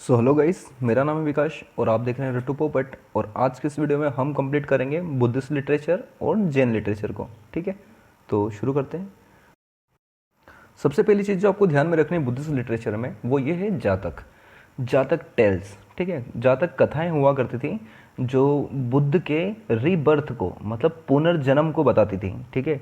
So hello guys, मेरा नाम है विकास और आप देख रहे हैं रट्टू पोपट। और आज के इस वीडियो में हम कंप्लीट करेंगे बुद्धिस्ट लिटरेचर और जैन लिटरेचर को। ठीक है, तो शुरू करते हैं। सबसे पहली चीज़ जो आपको ध्यान में रखनी है बुद्धिस्ट लिटरेचर में वो ये है जातक। जातक टेल्स, ठीक है। जातक कथाएं हुआ करती थी जो बुद्ध के रीबर्थ को मतलब पुनर्जन्म को बताती थी। ठीक है,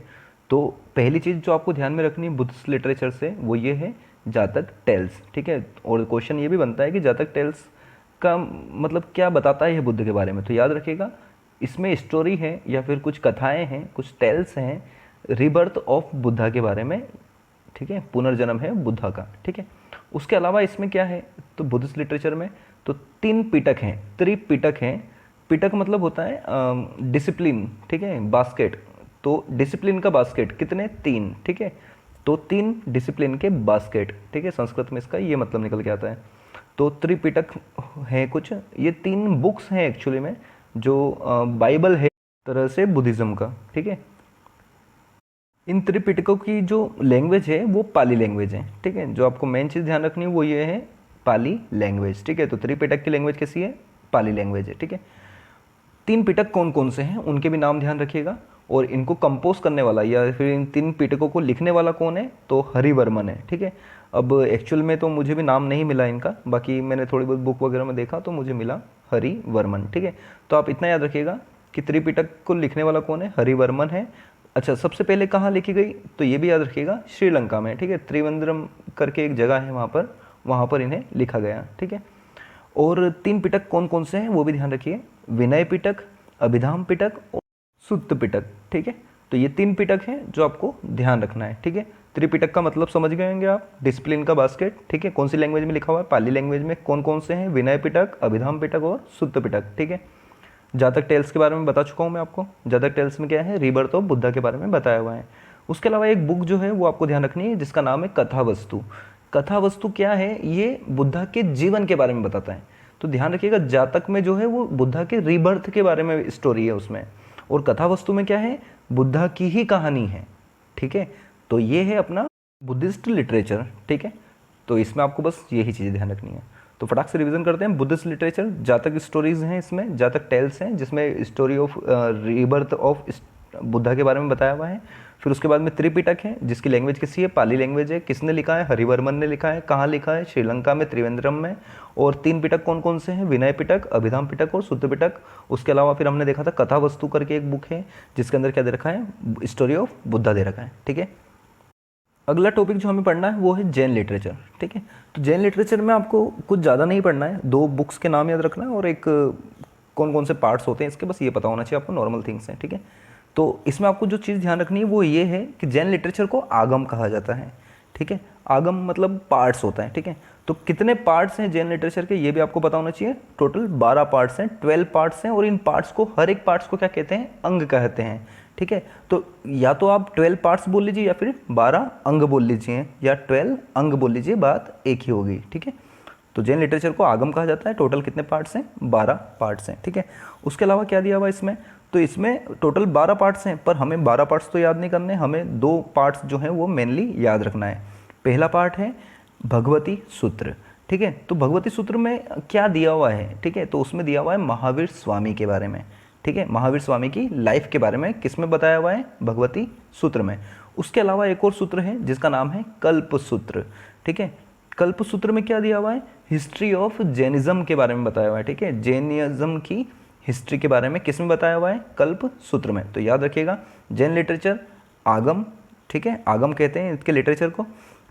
तो पहली चीज़ जो आपको ध्यान में रखनी है बुद्धिस्ट लिटरेचर से वो ये है जातक टेल्स। ठीक है, और क्वेश्चन ये भी बनता है कि जातक टेल्स का मतलब क्या बताता है ये बुद्ध के बारे में। तो याद रखिएगा, इसमें स्टोरी है या फिर कुछ कथाएं हैं, कुछ टेल्स हैं रीबर्थ ऑफ बुद्धा के बारे में। ठीक है, पुनर्जन्म है बुद्धा का। ठीक है, उसके अलावा इसमें क्या है तो बुद्धिस्ट लिटरेचर में तो तीन पिटक हैं, त्रिपिटक हैं। पिटक मतलब होता है डिसिप्लिन, ठीक है, बास्केट। तो डिसिप्लिन का बास्केट कितने? तीन। ठीक है, तो तीन डिसिप्लिन के बास्केट। ठीक है, संस्कृत में इसका ये मतलब निकल के आता है। तो त्रिपिटक है कुछ, ये तीन बुक्स हैं एक्चुअली में जो बाइबल है तरह से बुद्धिज़्म का। ठीक है, इन त्रिपिटकों की जो लैंग्वेज है वो पाली लैंग्वेज है। ठीक है, जो आपको मेन चीज़ ध्यान रखनी है वो ये है पाली लैंग्वेज। ठीक है, तो त्रिपिटक की लैंग्वेज कैसी है? पाली लैंग्वेज है। ठीक है, तीन पिटक कौन कौन से हैं उनके भी नाम ध्यान रखिएगा। और इनको कंपोज करने वाला या फिर इन तीन पिटकों को लिखने वाला कौन है तो हरिवर्मन है। ठीक है, अब एक्चुअल में तो मुझे भी नाम नहीं मिला इनका, बाकी मैंने थोड़ी बहुत बुक वगैरह में देखा तो मुझे मिला हरिवर्मन। ठीक है, तो आप इतना याद रखिएगा कि त्रिपिटक को लिखने वाला कौन है? हरिवर्मन है। अच्छा, सबसे पहले कहाँ लिखी गई तो ये भी याद रखिएगा, श्रीलंका में। ठीक है, त्रिवेंद्रम करके एक जगह है वहाँ पर इन्हें लिखा गया। ठीक है, और तीन पिटक कौन कौन से हैं वो भी ध्यान रखिए, विनय पिटक, अभिधाम पिटक और सुत्त पिटक। ठीक है, तो ये तीन पिटक हैं जो आपको ध्यान रखना है। ठीक है, त्रिपिटक का मतलब समझ गए होंगे आप, डिसिप्लिन का बास्केट। ठीक है, कौन सी लैंग्वेज में लिखा हुआ है? पाली लैंग्वेज में। कौन कौन से हैं? विनय पिटक, अभिधाम पिटक और सुत्त पिटक। ठीक है, जातक टेल्स के बारे में बता चुका हूँ मैं आपको। जातक टेल्स में क्या है? रीबर्थ ऑफ बुद्धा के बारे में बताया हुआ है। उसके अलावा एक बुक जो है वो आपको ध्यान रखनी है जिसका नाम है कथा वस्तु। कथा वस्तु क्या है? ये बुद्धा के जीवन के बारे में बताता है। तो ध्यान रखिएगा, जातक में जो है वो बुद्धा के रीबर्थ के बारे में स्टोरी है उसमें, और कथा वस्तु में क्या है? बुद्धा की ही कहानी है। ठीक है, तो ये है अपना बुद्धिस्ट लिटरेचर। ठीक है, तो इसमें आपको बस यही चीज़ें ध्यान रखनी है। तो फटाक से रिवीजन करते हैं। बुद्धिस्ट लिटरेचर, जातक स्टोरीज हैं इसमें, जातक टेल्स हैं जिसमें story of rebirth of Buddha के बारे में बताया हुआ है। फिर उसके बाद में त्रिपिटक है जिसकी लैंग्वेज किसी है? पाली लैंग्वेज है। किसने लिखा है? हरिवर्मन ने लिखा है। कहाँ लिखा है? श्रीलंका में, त्रिवेंद्रम में। और तीन पिटक कौन कौन से हैं? विनय पिटक, अभिधाम पिटक और सुत्त पिटक। उसके अलावा फिर हमने देखा था कथा वस्तु करके एक बुक है जिसके अंदर क्या दे रखा है? स्टोरी ऑफ बुद्धा दे रखा है। ठीक है, अगला टॉपिक जो हमें पढ़ना है वो है जैन लिटरेचर। ठीक है, तो जैन लिटरेचर में आपको कुछ ज़्यादा नहीं पढ़ना है, दो बुक्स के नाम याद रखना है और एक कौन कौन से पार्ट्स होते हैं इसके, बस ये पता होना चाहिए आपको, नॉर्मल थिंग्स हैं। ठीक है, तो इसमें आपको जो चीज़ ध्यान रखनी है वो ये है कि जैन लिटरेचर को आगम कहा जाता है। ठीक है, आगम मतलब पार्ट्स होता है। ठीक है, तो कितने पार्ट्स हैं जैन लिटरेचर के ये भी आपको पता होना चाहिए। टोटल 12 पार्ट्स हैं, 12 पार्ट्स हैं, और इन पार्ट्स को, हर एक पार्ट्स को क्या कहते हैं? अंग कहते हैं। ठीक है, तो या तो आप 12 पार्ट्स बोल लीजिए या फिर 12 अंग बोल लीजिए या 12 अंग बोल लीजिए, बात एक ही होगी। ठीक है, तो जैन लिटरेचर को आगम कहा जाता है। टोटल कितने पार्ट्स हैं? 12 पार्ट्स हैं। ठीक है, उसके अलावा क्या दिया हुआ इसमें तो इसमें टोटल 12 पार्ट्स हैं, पर हमें 12 पार्ट्स तो याद नहीं करने, हमें दो पार्ट्स जो हैं वो मेनली याद रखना है। पहला पार्ट है भगवती सूत्र। ठीक है, तो भगवती सूत्र में क्या दिया हुआ है? ठीक है, तो उसमें दिया हुआ है महावीर स्वामी के बारे में। ठीक है, महावीर स्वामी की लाइफ के बारे में किसमें बताया हुआ है? भगवती सूत्र में। उसके अलावा एक और सूत्र है जिसका नाम है कल्प सूत्र। ठीक है, कल्प सूत्र में क्या दिया हुआ है? हिस्ट्री ऑफ जैनिज्म के बारे में बताया हुआ है। ठीक है, जैनिज्म की हिस्ट्री के बारे में किसमें बताया हुआ है? कल्प सूत्र में। तो याद रखिएगा, जैन लिटरेचर आगम। ठीक है, आगम कहते हैं इसके लिटरेचर को।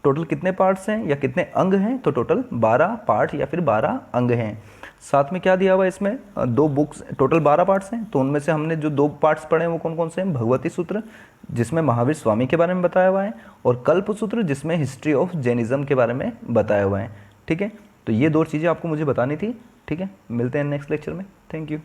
टोटल कितने पार्ट्स हैं या कितने अंग हैं? तो टोटल 12 पार्ट या फिर 12 अंग हैं। साथ में क्या दिया हुआ है इसमें? दो बुक्स, टोटल 12 पार्ट्स हैं, तो उनमें से हमने जो दो पार्ट्स पढ़े हैं वो कौन कौन से हैं? भगवती सूत्र जिसमें महावीर स्वामी के बारे में बताया हुआ है, और कल्प सूत्र जिसमें हिस्ट्री ऑफ जैनिज्म के बारे में बताया हुआ है। ठीक है, तो ये दो चीज़ें आपको मुझे बतानी थी। ठीक है, मिलते हैं नेक्स्ट लेक्चर में। Thank you.